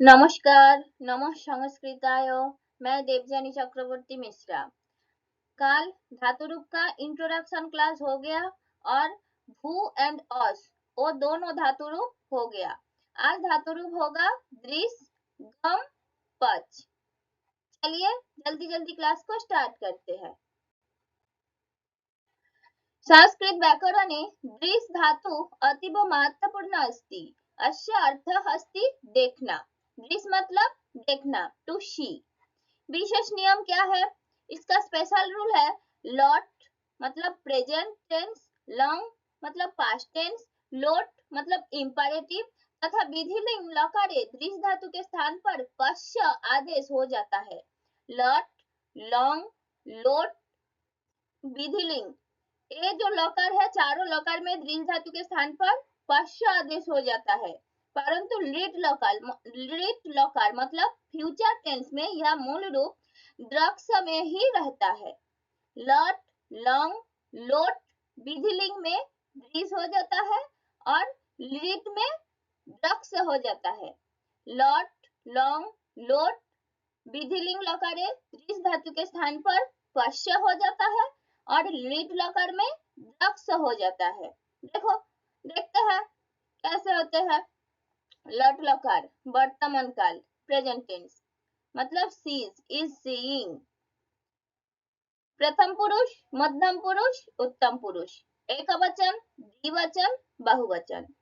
नमस्कार, नमः संस्कृताय। मैं देवजानी चक्रवर्ती मिश्रा। कल धातुरूप का इंट्रोडक्शन क्लास हो गया और भू एंड अस वो दोनों धातुरूप हो गया। आज धातुरूप होगा दृश, गम, पच। चलिए जल्दी जल्दी क्लास को स्टार्ट करते हैं। संस्कृत व्याकरणे दृश धातु अतीव महत्वपूर्ण अस्ति। अस्य अर्थः अस्ति देखना। दृश मतलब देखना, टू सी। विशेष नियम क्या है? इसका स्पेशल रूल है लॉट मतलब प्रेजेंट टेंस, लॉन्ग मतलब पास्ट टेंस, लोट मतलब इंपैरेटिव तथा विधिलिंग लकारे दृश्य धातु के स्थान पर पश्य आदेश हो जाता है। लॉट, लॉन्ग, लोट, विधिलिंग, ये जो लकार है चारों लकार में दृश्य धातु के स्थान पर पश्य आदेश हो जाता है। परंतु लिट लकार मतलब फ्यूचर टेंस में यह मूल रूप द्रक्ष में ही रहता है। लट, लॉन्ग, लोट विधिलिंग में दृश्य हो जाता है और लिट में द्रक्ष हो जाता है। लट, लॉन्ग, लोट विधिलिंग लकारे दृश्य धातु के स्थान पर पश्य हो जाता है और लिट लकार में दक्ष हो जाता है। देखो, देखते हैं कैसे होते हैं। लट लकार वर्तमान काल प्रेजेंट टेंस मतलब सीज, इज सीइंग। प्रथम पुरुष, मध्यम पुरुष, उत्तम पुरुष। एकवचन, द्विवचन, बहुवचन।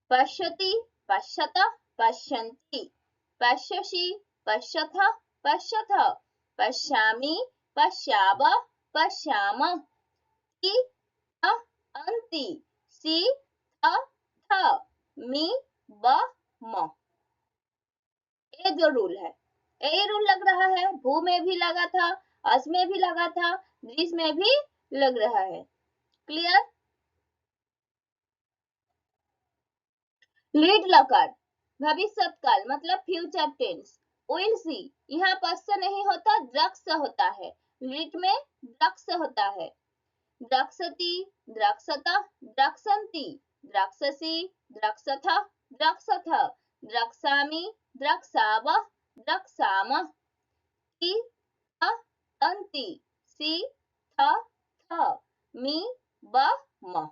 पश्यति, पश्यत, पश्यन्ति, पश्यसि, पश्यथ, पश्यथ, पश्यामि, पश्याव, पश्यामः। ति, अ, अन्ति, सि, थ, थ, मि, ब, म। ये जो रूल है, यही रूल लग रहा है। भू में भी लगा था, अस में भी लगा था, दृश्य में भी लग रहा है। क्लियर? लीड लकार भविष्य काल मतलब फ्यूचर टेंस। विल सी, यहाँ पश्य नहीं होता, द्रक्ष होता है। लीड में द्रक्ष होता है। द्रक्षति, द्रक्षत, द्रक्षन्ति, द्रक्षसि, द्रक्षथ, द्रक्षथ, द्रक्ष्यामि, द्रक्ष्याव, द्रक्ष्यामः। ति, अ, अन्ति, सि, थ, थ, मि, ब, म।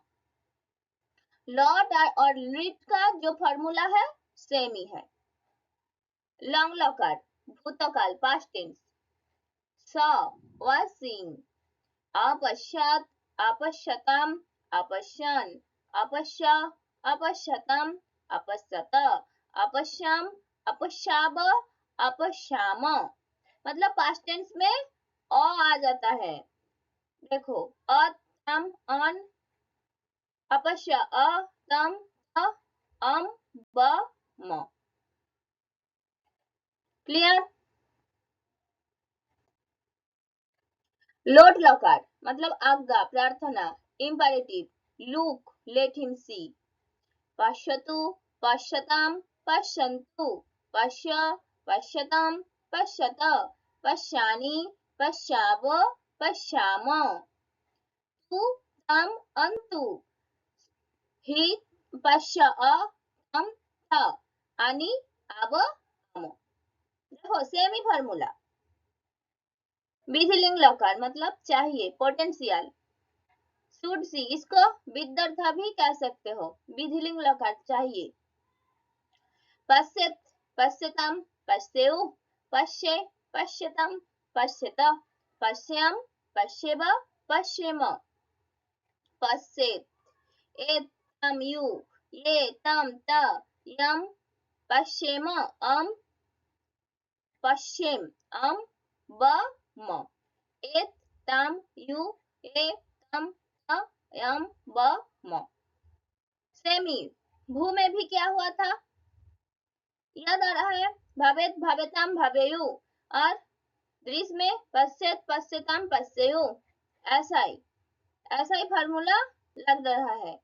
लॉट और लिट का जो फॉर्मूला है सेम ही है। लॉन्ग लकार भूतकाल past tense saw was seeing, अपश्यत, अपश्यताम, अपश्यन, अपश्य, अपश्यतम, अपश्यत, अपश्यम, अपश्याव, अपश्याम। मतलब पास्ट टेंस में अ आ जाता है। देखो, अ, तम, अन, अपश्य, अ, तम, अ, अम, ब, म। क्लियर? लोट लकार मतलब आज्ञा, प्रार्थना, इंपेरेटिव। लुक, लेट हिम सी। पश्यतु, पश्यताम, पश्यन्तु, पश्य, पश्यताम, पश्यत, पश्यानि, पश्याव, पश्याम। तु, तम, अन्तु, हि, पश्य, तम, त, अनि, आव, अम। देखो सेम ही फॉर्मूला। विधिलिंग लकार मतलब चाहिए, पोटेंशियल। शुड सी, इसको विद्यार्था भी कह सकते हो। विधिलिंग लकार चाहिए। पश्यत, पश्यताम, पश्येउ, पश्ये, पश्यताम, पश्यत, पश्यम, पश्येव, पश्येम। पश्येत, एतम यु, ये तम त, यम, पश्येम, अम, पश्येम, अम, ब, म। एत, तम, यु, ए, तम, त, यम, ब, म। सेमी भू में भी क्या हुआ था याद आ रहा है? भवेत, भवेताम, भवेयु। और दृश्य में पश्यत, पश्यताम, पश्येयु। ऐसा ही ऐसा ही फार्मूला लग रहा है।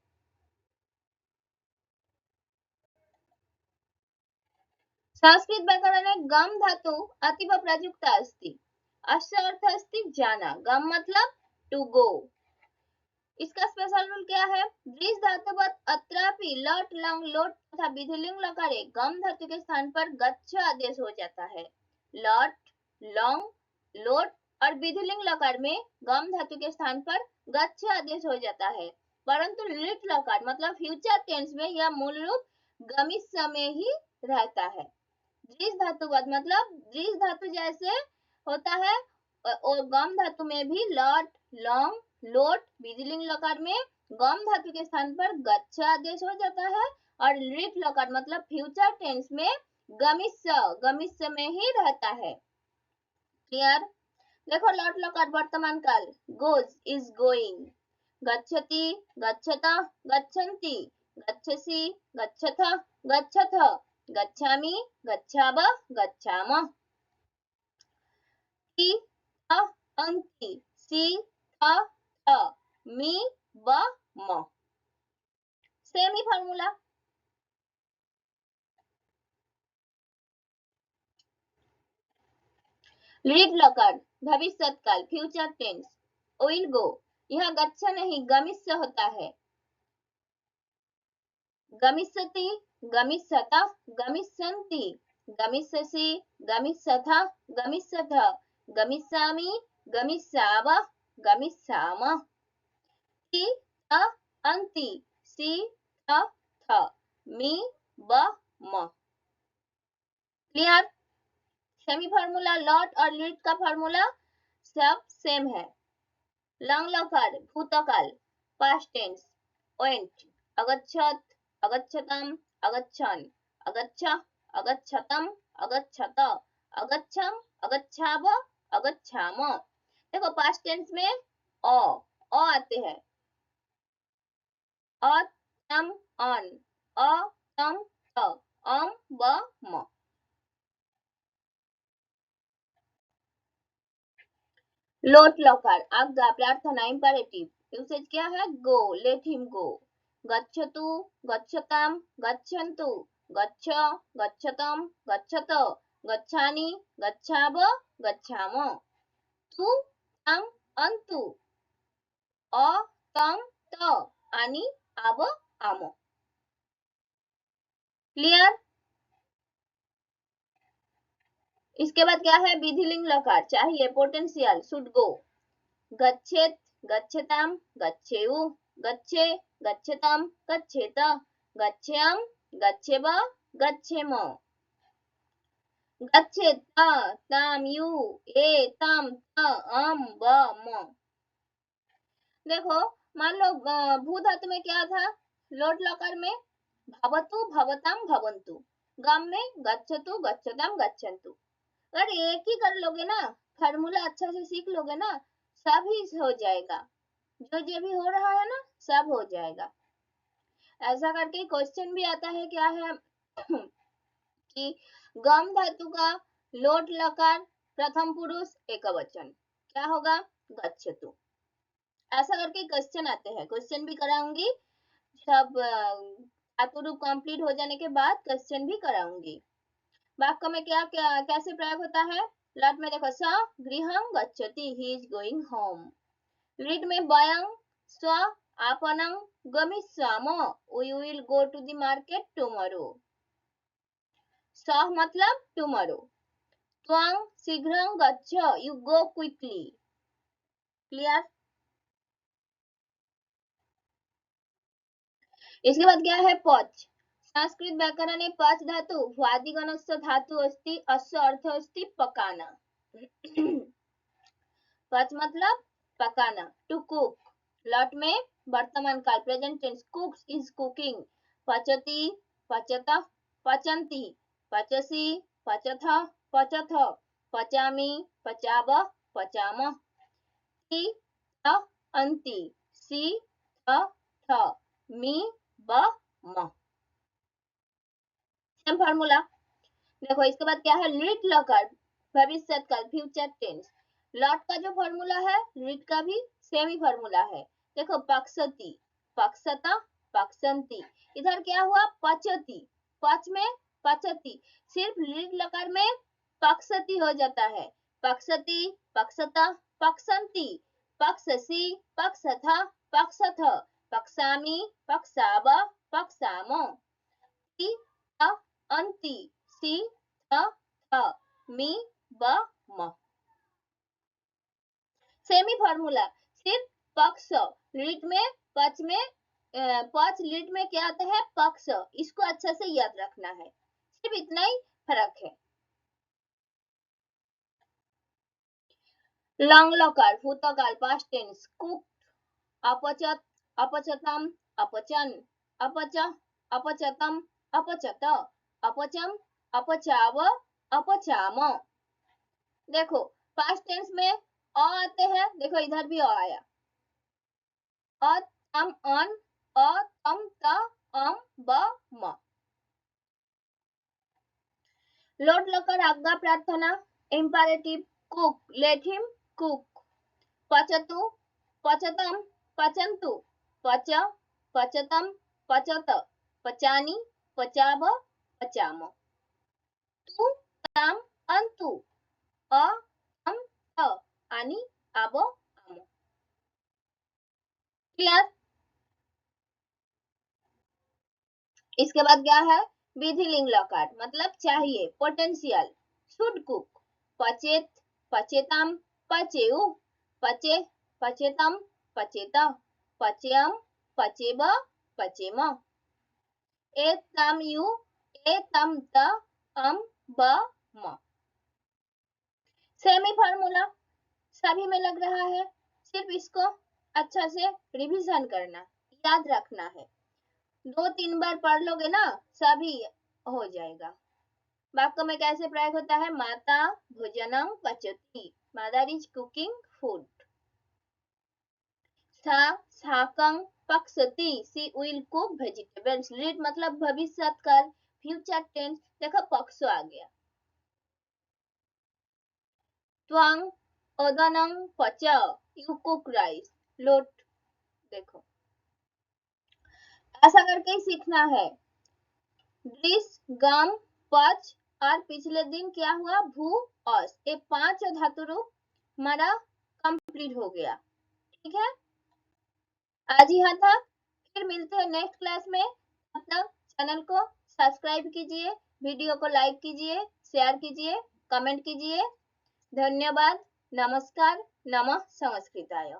संस्कृत व्याकरणे गम धातु अतीव प्रयुक्त अस्ति। अस्य अर्थ अस्ति जाना। गम मतलब टू गो। इसका स्पेशल रूल क्या है? दृश्य धातुवत अत्रापि लट लंग लोट तथा विधिलिंग लकारे गम धातु के स्थान पर गच्छ आदेश हो जाता है। लट, लंग, लोट और विधिलिंग लकार में गम धातु के स्थान पर गच्छ आदेश हो जाता है, परंतु लिट लकार मतलब फ्यूचर टेंस में यह मूल रूप गमिष्य में ही रहता है। दृश्य धातुवत मतलब दृश्य धातु जैसे होता है और गम धातु में भी लट, लंग, लोट विधिलिंग लकार में गम धातु के स्थान पर गच्छ आदेश हो जाता है और लिट लकार मतलब फ्यूचर टेंस में गमिष्य में ही रहता है। क्लियर? देखो लट लकार वर्तमान काल गोज इज गोइंग, गच्छति गच्छता गच्छन्ति, गच्छसि गच्छथ गच्छथ, गच्छामि गच्छाव गच्छामः। ति अ अंति सि थ थ मी व म। सेम ही फॉर्मूला। लिट लकार भविष्य काल फ्यूचर टेंस विल गो, यहाँ गच्छ नहीं गमिष्य होता है। गमिष्यति गमिष्यत गमिष्यन्ति, गमिष्यसि गमिष्यथ गमिष्यथ, गमिष्यामि गमिष्याव गमिष्यामः। ति अ अंति सि थ थ मी व म। क्लियर? सेमी फार्मूला लॉट और लिट का फार्मूला सब सेम है। लंग लकार भूतकाल पास्ट टेंस वेंट, अगच्छत अगच्छतम अगच्छन, अगच्छ अगच्छतम अगच्छत, अगच्छम अगच्छाव अगच्छाम। देखो पास्ट टेंस में अ आते हैं, अ तम अन, अ तम त, अम व म। लोट लकार आज्ञा प्रार्थना इंपेरेटिव यूसेज क्या है? गो, लेट हिम गो। गच्छतु गच्छताम गच्छन्तु, गच्छ गच्छतम गच्छत, गच्छानि गच्छाव गच्छाम। तु तम अंतु, अ तम त आणि आव आम। क्लियर? इसके बाद क्या है? विधिलिंग लकार चाहिए पोटेंशियल शुड गो। गच्छेत गच्छताम गच्छेउ, गच्छे गच्छताम गच्छेत, गच्छेयम गच्छेव गच्छेम। गच्छेत ताम यू ए तम त अम व म। देखो मान लो भू धातु में क्या था? लोट लकार में भवतु भवताम भवन्तु, गम में गच्छतु गच्छताम गच्छन्तु। अगर एक ही कर लोगे ना, फार्मूला अच्छा से सीख लोगे ना, सब ही हो जाएगा। जो भी हो रहा है ना सब हो जाएगा। ऐसा करके क्वेश्चन भी आता है क्या है कि गम धातु का लोट लकार प्रथम पुरुष एकवचन क्या होगा? गच्छतु। ऐसा करके क्वेश्चन आते हैं, क्वेश्चन भी कराऊंगी सब धातु रूप कंप्लीट हो जाने के बाद क्वेश्चन भी कराऊंगी। वाक्य में क्या कैसे प्रयोग होता है? लट में देखो स गृहं गच्छति ही इज गोइंग होम। रीड में वयं स्व आपनं गमिष्याम we will go to the market tomorrow. सह मतलब टुमारो। त्वं शीघ्रं गच्छ यू गो क्विकली। क्लियर? इसके बाद क्या है? पच। संस्कृत व्याकरणे पच धातु वादिगणस्य धातु अस्ति, अस्य अर्थ अस्ति पकाना। पच मतलब पकाना, टू कुक। लट में वर्तमान काल present tense cooks is cooking, पचति पचत पचन्ति, पचसि पचथ पचथ, पचामि पचाव पचामः। ति थ अन्ति सि थ थ मी व म। Same formula. देखो इसके बाद क्या है? लिट लकार भविष्य काल फ्यूचर टेंस। लॉट का जो फार्मूला है लिट का भी सेम ही फार्मूला है। देखो पक्षति पक्षता पक्षन्ति, इधर क्या हुआ? पचति, पच में पचति, सिर्फ लिट लकार में पक्षति हो जाता है। पक्षति पक्षता पक्षन्ति, पक्षसि पक्षथ पक्षथ पक्षामि पक्षाव पक्षाम ति अ अंति सि थ थ मी ब म। सेमी फॉर्मूला सिर्फ पक्ष लीड में पक्ष में पक्ष लीड में क्या आता है पक्ष, इसको अच्छे से याद रखना है, सिर्फ इतना ही फर्क है। लंग लकार भूतकाल पास्ट टेंस कुक्ड अपचत अपचतम अपचन अपच अपचतम अपचत अपचम अपचाव अपचाम। देखो पास्ट टेंस में अ आते हैं, देखो इधर भी अ आया, अ तम अन अ तम त अम ब म। लॉर्ड लकर आज्ञा प्रार्थना imperative cook let him cook पचतु पचतम पचन्तु पच पचतम पचत पचानि पचाव पचाम तु ताम अंतु अ तम त आनि आब आम। क्लियर? इसके बाद क्या है विधिलिंग लकार मतलब चाहिए पोटेंशियल शुड कुक पचेत पचेतम पचेउ पचे पचेतम पचेत पचेयम पचेब पचेम एतम यु एतम त अम ब म। सेमी फॉर्मूला सभी में लग रहा है, सिर्फ इसको अच्छा से रिवीजन करना, याद रखना है, 2-3 बार पढ़ लोगे ना सभी हो जाएगा। वाक्य में कैसे प्रयोग होता है माता भोजनम पचती मदर इज कुकिंग फूड। सा शाकं पक्षती सी विल कुक वेजिटेबल्स। लीड मतलब भविष्य काल फ्यूचर टेंस, देखो पक्ष आ गया। त्वं ओदनं पच यू कुक राइस लोट, देखो ऐसा करके सीखना है। दृश गम पच और पिछले दिन क्या हुआ भू अस, ये 5 धातु रूप हमारा कंप्लीट हो गया। ठीक है, आज यहाँ था, फिर मिलते हैं नेक्स्ट क्लास में। तब तक चैनल को सब्सक्राइब कीजिए, वीडियो को लाइक कीजिए, शेयर कीजिए, कमेंट कीजिए। धन्यवाद। नमस्कार। नमः संस्कृताय।